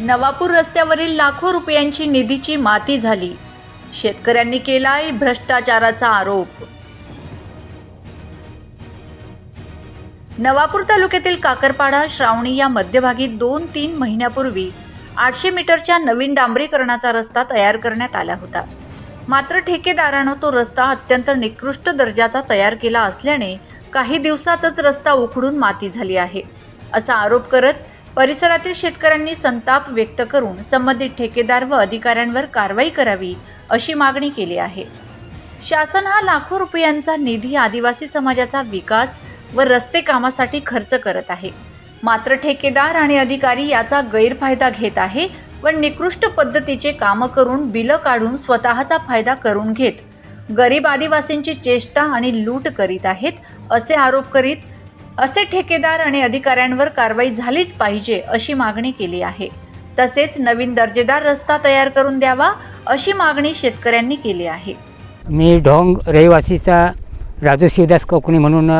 नवापूर रस्त्यावरील लाखो रुपयांची निधीची माती झाली। शेतकऱ्यांनी केलाय भ्रष्टाचाराचा आरोप। नवापूर तालुक्यातील काकरपाडा श्रावणी या मध्यभागी 2-3 महिन्यापूर्वी 800 मीटरच्या नवीन डांबरीकरणाचा रस्ता तयार करण्यात आला होता। मात्र ठेकेदारानं तो रस्ता अत्यंत निकृष्ट दर्जाचा तयार केला असल्याने काही दिवसातच रस्ता उखडून माती झाली आहे, असा आरोप करत परिसरातील शेतकऱ्यांनी संताप व्यक्त करून संबंधित ठेकेदार व अधिकाऱ्यांवर कारवाई करावी अशी मागणी केली आहे। शासन हा लाखो रुपयांचा निधी आदिवासी समाजाचा विकास व रस्ते कामासाठी खर्च करत आहे, मात्र ठेकेदार आणि अधिकारी याचा गैरफायदा घेत आहे व निकृष्ट पद्धतीचे काम करून बिलं काढून स्वतःचा फायदा करून घेत गरीब आदिवासींची चेष्टा आणि लूट करीत आहेत, असे आरोप करीत असे ठेकेदार आणि अधिकाऱ्यांवर कारवाई झालीच पाहिजे अशी मागणी केली आहे। तसेच नवीन दर्जेदार रस्ता तयार करून द्यावा अशी मागणी शेतकऱ्यांनी केली आहे। मी ढोंग रहिवासीचा राजू शिवदास कोकणी म्हणून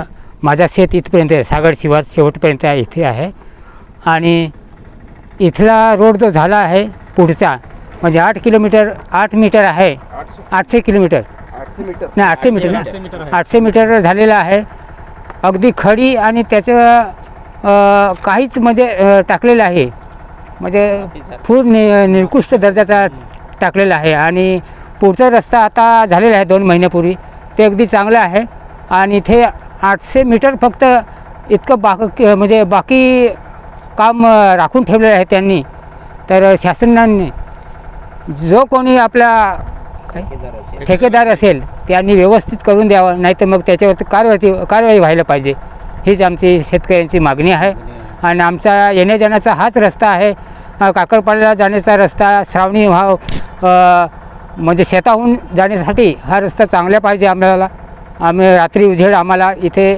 माझा शेत इथपर्यंत आहे, सागड शिवार शेवटपर्यंत इथे आहे आणि इथला रोड जो झाला आहे पुढचा म्हणजे 8 मीटर आहे, 800 किलोमीटर नाही 800 मीटर ना 800 मीटर झालेला आहे। अगदी खडी आणि त्याचं काहीच म्हणजे टाकलेलं आहे, म्हणजे फूर निकृष्ट दर्जाचा टाकलेला आहे आणि पुढचा रस्ता आता झालेला आहे 2 महिन्यापूर्वी, ते अगदी चांगलं आहे आणि इथे 800 मीटर फक्त इतकं म्हणजे बाकी काम राखून ठेवलेलं आहे त्यांनी। तर शासनाने जो कोणी आपला ठेकेदार असेल त्यांनी व्यवस्थित करून द्यावं, नाही तर मग त्याच्यावरती कारवाई व्हायला पाहिजे, हीच आमची शेतकऱ्यांची मागणी आहे। आणि आमचा येण्या जाण्याचा हाच रस्ता आहे, काकरपाड्याला जाण्याचा रस्ता, श्रावणी म्हणजे शेताहून जाण्यासाठी हा रस्ता चांगला पाहिजे आम्हाला। आम्ही रात्री उजेड आम्हाला इथे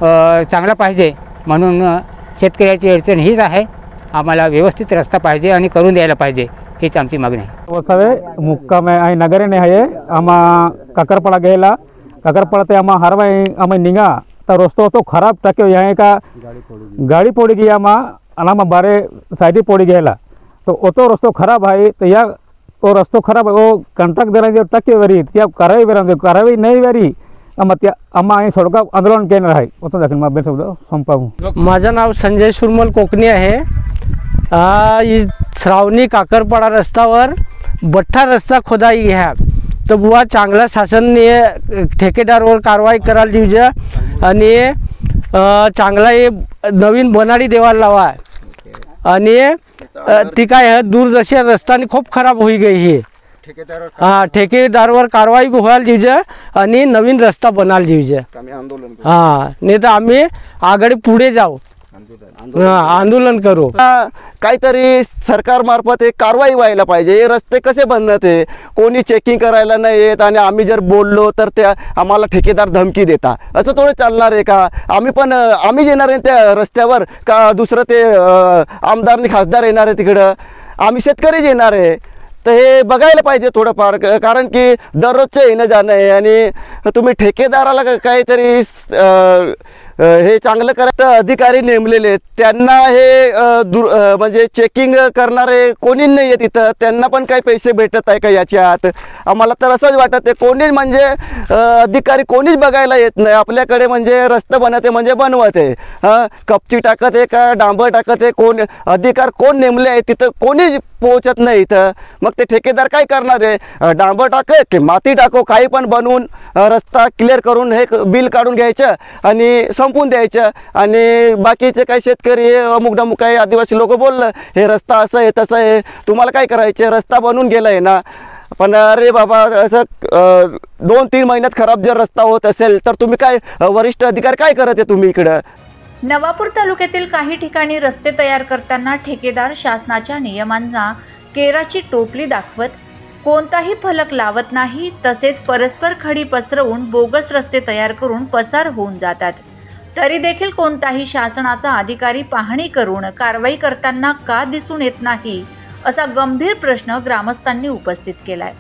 चांगला पाहिजे, म्हणून शेतकऱ्याची अडचण हीच आहे, आम्हाला व्यवस्थित रस्ता पाहिजे आणि करून द्यायला पाहिजे, हीच आमची मागणी आहे। वसावे मुक्काम आहे नगरने आहे आम्हा काकरपाडा गेला, काकरपाडा ते आम्हा हरवाई आम्ही निघा तर रस्तो तो खराब टाक्यो यहाँ का गाड़ी पड़ी गई आमा बारे साइड पड़ी गया तो वो तो रस्तो खराब है। तो या वो रस्तो खराब है, वो कंट्रैक्ट देना टाक्यो वेरी त्या कारवाई नहीं वेरी आम्हा सडक आंदोलन केलं आहे, होतं दाखल मग शब्द संपावू। माझं नाव संजय सुरमल कोकणी आहे। श्रावणी काकरपाडा रस्त्यावर बठ्ठा रस्ता खोदाई घ्या तर बुवा चांगला शासनने ठेकेदारवर कारवाई करायला दिवजा आणि चांगला हे नवीन बनाडी देवाला लावा आणि ती काय दूरदर्शी रस्त्याने खूप खराब होई गई ही। हाँ ठेकेदारवर कारवाई व्हायला दिवजा आणि नवीन रस्ता बनायला दिवजा। हाँ नाही तर आम्ही आगळे पुढे जाऊ, आंदोलन करू। काहीतरी सरकार मार्फत एक कारवाई व्हायला पाहिजे। हे रस्ते कसे बनत आहे, कोणी चेकिंग करायला नाही येत आणि आम्ही जर बोललो तर ते आम्हाला ठेकेदार धमकी देता, असं थोडं चालणार आहे का? आम्ही येणार आहे त्या रस्त्यावर का दुसरं ते आमदार आणि खासदार येणार आहे तिकडं, आम्ही शेतकरीच येणार आहे। तर हे बघायला पाहिजे थोडंफार, कारण की दररोजचं येणं जाणं आहे आणि तुम्ही ठेकेदाराला काहीतरी हे चांगलं करायचं अधिकारी नेमलेले त्यांना हे म्हणजे चेकिंग करणारे कोणी नाही आहे तिथं, त्यांना पण काही पैसे भेटत आहे का याच्यात? आम्हाला तर असंच वाटत आहे कोणीच म्हणजे अधिकारी कोणीच बघायला येत नाही आपल्याकडे। म्हणजे रस्ता बनवते म्हणजे बनवत आहे, कपची टाकत आहे का डांबर टाकत आहे, कोण अधिकार कोण नेमले आहे तिथं कोणीच पोहोचत नाही इथं। मग ते ठेकेदार काय करणार आहे, डांबर टाके की माती टाको काही पण बनवून रस्ता क्लिअर करून हे बिल काढून घ्यायचं आणि संपून द्यायचं आणि बाकीचे काही शेतकरी अमुक काही आदिवासी लोक बोललं हे रस्ता असं आहे तसं आहे, तुम्हाला काय करायचं, रस्ता बनवून गेला आहे ना। पण अरे बाबा असं 2-3 महिन्यात खराब जर रस्ता होत असेल तर तुम्ही काय वरिष्ठ अधिकारी काय करत आहे तुम्ही इकडं? नवापूर तालुक्यातील काही ठिकाणी रस्ते तयार करताना ठेकेदार शासनाच्या नियमांना केराची टोपली दाखवत कोणताही फलक लावत नाही, तसेच परस्पर खडी पसरवून बोगस रस्ते तयार करून पसार होऊन जातात। तरी देखील कोणताही शासनाचा अधिकारी पाहणी करून कारवाई करताना का दिसून येत नाही, असा गंभीर प्रश्न ग्रामस्थांनी उपस्थित केलाय।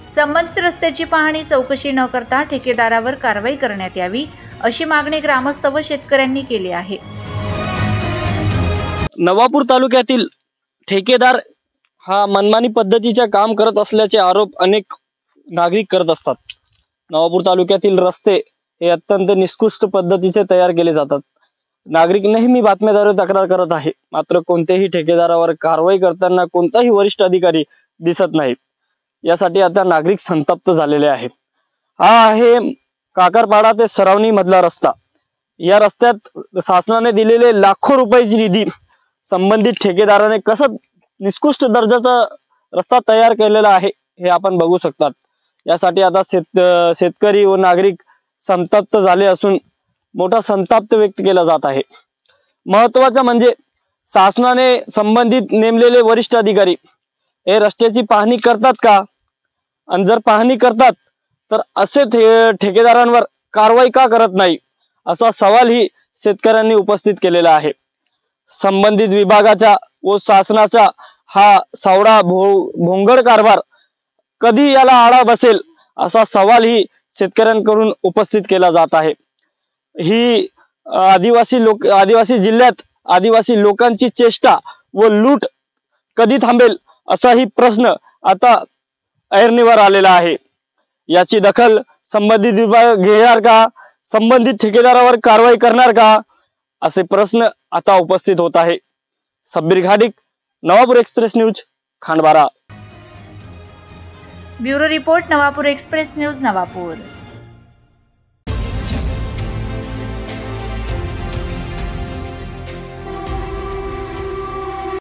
संबंधित रस्त्याची पाहणी चौकशी न करता ठेकेदारावर कारवाई करण्यात यावी अशी मागणी ग्रामस्थ व शेतकऱ्यांनी केली आहे। नवापूर तालुक्यातील ठेकेदार हा मनमानी पद्धतीचे काम करत असल्याचे आरोप अनेक नागरिक करत असतात. नवापूर तालुक्यातील रस्ते हे अत्यंत निकृष्ट पद्धतीचे तयार केले जातात. नागरिक नेहमी बातम्याद्वारे तक्रार करत आहे, मात्र कोणत्याही ठेकेदारावर कारवाई करताना कोणताही वरिष्ठ अधिकारी दिसत नाही. यासाठी आता नागरिक संतप्त झालेले आहेत. हा आहे काकरपाडा ते सरावणी मधला रस्ता. या रस्त्यात शासनाने दिलेले लाखो रुपयाची निधी संबंधित ठेकेदाराने कसं निकृष्ट दर्जाचा रस्ता तयार केलेला आहे हे आपण बघू शकतात. यासाठी आता शेतकरी व नागरिक संतप्त झाले असून मोठा संताप व्यक्त केला जात आहे. महत्त्वाचं म्हणजे शासनाने संबंधित नेमलेले वरिष्ठ अधिकारी हे रस्त्याची पाहणी करतात का, आणि जर पाहणी करतात तर असे ठेकेदारांवर कारवाई का करत नाही, असा सवालही शेतकऱ्यांनी उपस्थित केलेला आहे. संबंधित विभागाचा व शासनाचा हा सावळा भोंगळ कारभार कधी याला आळा बसेल, असा सवालही शेतकऱ्यांकडून उपस्थित केला जात आहे. ही आदिवासी जिल्ह्यात आदिवासी लोकांची चेष्टा व लूट कधी थांबेल, असाही प्रश्न आता ऐरणीवर आलेला आहे. याची दखल संबंधित विभाग घेणार का, संबंधित ठेकेदारावर कारवाई करणार का, असे प्रश्न आता उपस्थित होत आहे. Sabbir Ghadik, Navapur express news, Khandbara. Bureau report, Navapur express news, Navapur.